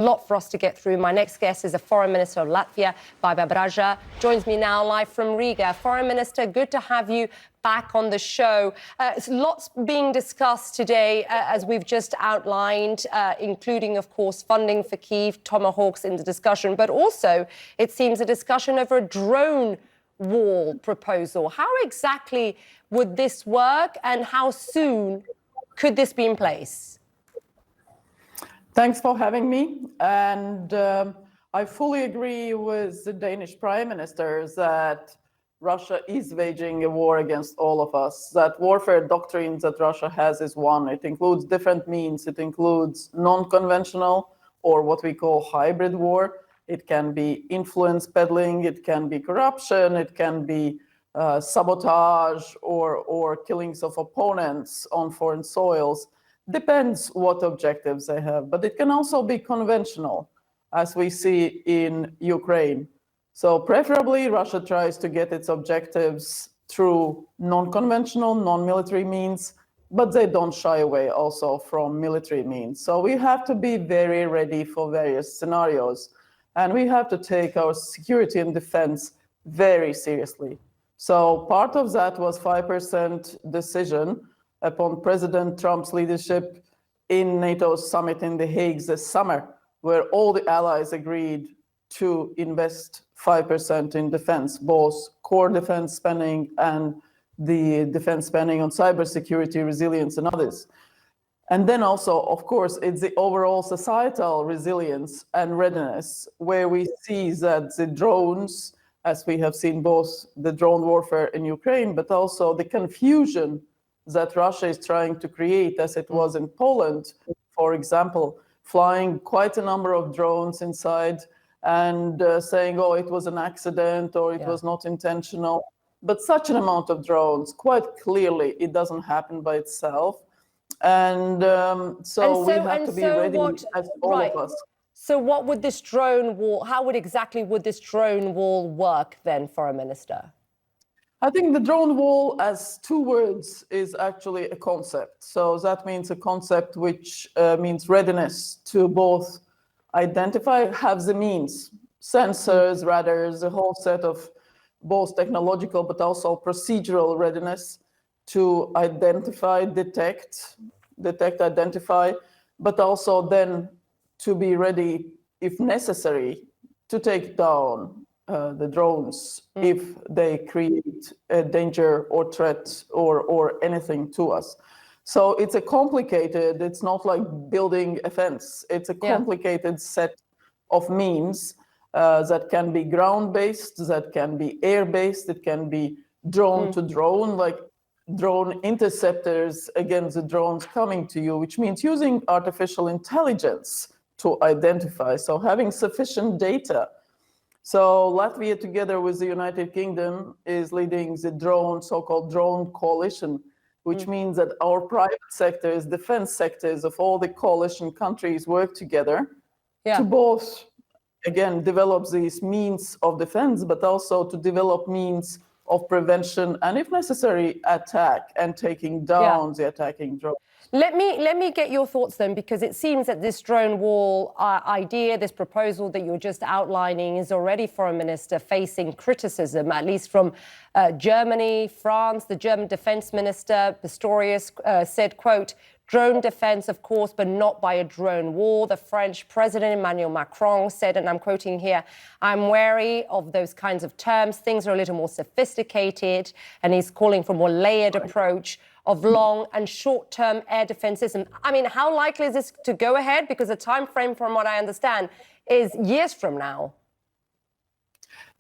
A lot for us to get through. My next guest is the Foreign Minister of Latvia, Baiba Braže, joins me now live from Riga. Foreign Minister, good to have you back on the show. Lots being discussed today, as we've just outlined, including, of course, funding for Kyiv, Tomahawks in the discussion, but also, it seems, a discussion over a drone wall proposal. How exactly would this work, and how soon could this be in place? Thanks for having me. And I fully agree with the Danish Prime Minister that Russia is waging a war against all of us. That warfare doctrine that Russia has is one. It includes different means. It includes non-conventional, or what we call hybrid war. It can be influence peddling. It can be corruption. It can be sabotage or killings of opponents on foreign soils. Depends what objectives they have, but it can also be conventional, as we see in Ukraine. So preferably Russia tries to get its objectives through non-conventional, non-military means, but they don't shy away also from military means. So we have to be very ready for various scenarios, and we have to take our security and defense very seriously. So part of that was 5% decision upon President Trump's leadership in NATO's summit in The Hague this summer, where all the allies agreed to invest 5% in defense, both core defense spending and the defense spending on cybersecurity, resilience, and others. And then also, of course, it's the overall societal resilience and readiness, where we see that the drones, as we have seen both the drone warfare in Ukraine, but also the confusion that Russia is trying to create, as it was in Poland, for example, flying quite a number of drones inside and saying, oh, it was an accident or it was not intentional. But such an amount of drones, quite clearly, it doesn't happen by itself. And so we have to be ready, as all of us. So what would this drone wall, how exactly would this drone wall work then, Foreign Minister? I think the drone wall, as two words, is actually a concept. So that means a concept which means readiness to both identify, have the means, sensors, radars, a whole set of both technological but also procedural readiness to identify, detect, identify, but also then to be ready, if necessary, to take down the drones if they create a danger or threat or anything to us. So it's a complicated, it's not like building a fence. It's a complicated set of means that can be ground-based, that can be air-based, it can be drone to drone, like drone interceptors against the drones coming to you, which means using artificial intelligence to identify. So having sufficient data. So Latvia, together with the United Kingdom, is leading the so-called drone coalition, which means that our private sectors, defense sectors of all the coalition countries work together to both, again, develop these means of defense, but also to develop means of prevention and, if necessary, attack and taking down the attacking drones. Let me get your thoughts then, because it seems that this drone wall idea, this proposal that you're just outlining, is already, Foreign Minister, facing criticism, at least from Germany, France. The German Defense Minister, Pistorius, said, quote, drone defense, of course, but not by a drone war. The French President, Emmanuel Macron, said, and I'm quoting here, I'm wary of those kinds of terms. Things are a little more sophisticated, and he's calling for a more layered approach of long and short-term air defense system. I mean, how likely is this to go ahead? Because the time frame, from what I understand, is years from now.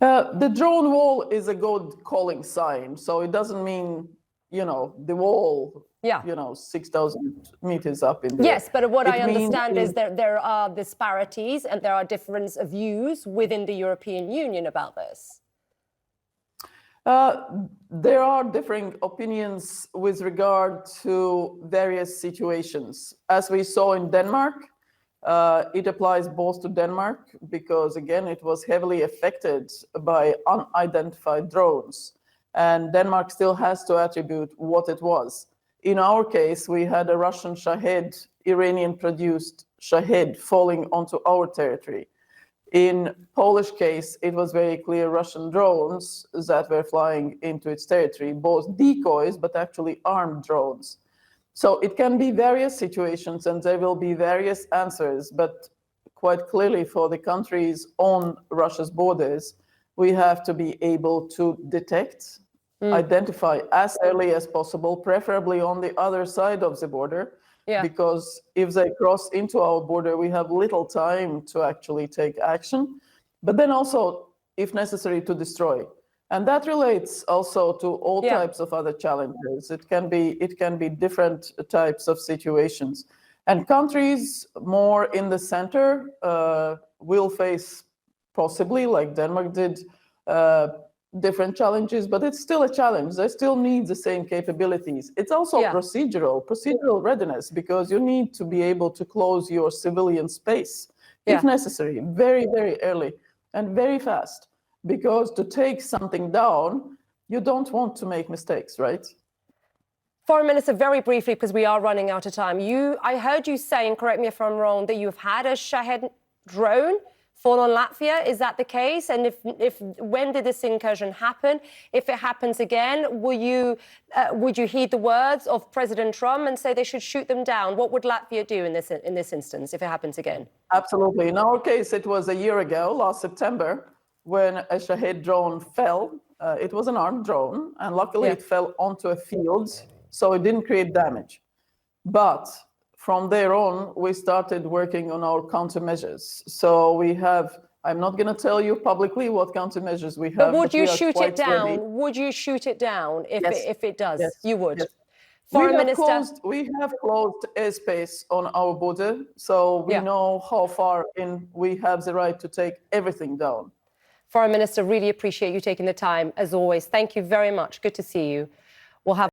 The drone wall is a good calling sign. So it doesn't mean, the wall, 6,000 meters up in the air. Yes, but what I understand is that there are disparities and there are difference of views within the European Union about this. There are differing opinions with regard to various situations. As we saw in Denmark, it applies both to Denmark because, again, it was heavily affected by unidentified drones. And Denmark still has to attribute what it was. In our case, we had a Russian Shahed, Iranian-produced Shahed falling onto our territory. In Polish case, it was very clear Russian drones that were flying into its territory, both decoys, but actually armed drones. So it can be various situations and there will be various answers, but quite clearly for the countries on Russia's borders, we have to be able to detect, identify as early as possible, preferably on the other side of the border, because if they cross into our border, we have little time to actually take action, but then also, if necessary, to destroy. And that relates also to all types of other challenges. It can be different types of situations. And countries more in the center will face, possibly, like Denmark did, different challenges, but it's still a challenge. They still need the same capabilities. It's also procedural readiness, because you need to be able to close your civilian space, if necessary, very, very early and very fast. Because to take something down, you don't want to make mistakes, right? Foreign Minister, very briefly, because we are running out of time. I heard you say, and correct me if I'm wrong, that you've had a Shahed drone fall on Latvia. Is that the case? And when did this incursion happen? If it happens again, would you heed the words of President Trump and say they should shoot them down? What would Latvia do in this instance if it happens again? Absolutely. In our case, it was a year ago, last September, when a Shahed drone fell. It was an armed drone, and luckily it fell onto a field, so it didn't create damage. But from there on, we started working on our countermeasures. So we have, I'm not going to tell you publicly what countermeasures we have. But would you shoot it down? Ready. Would you shoot it down if it does? Yes. You would. Yes. Foreign Minister. We have closed airspace on our border, so we know how far in we have the right to take everything down. Foreign Minister, really appreciate you taking the time, as always. Thank you very much. Good to see you. We'll have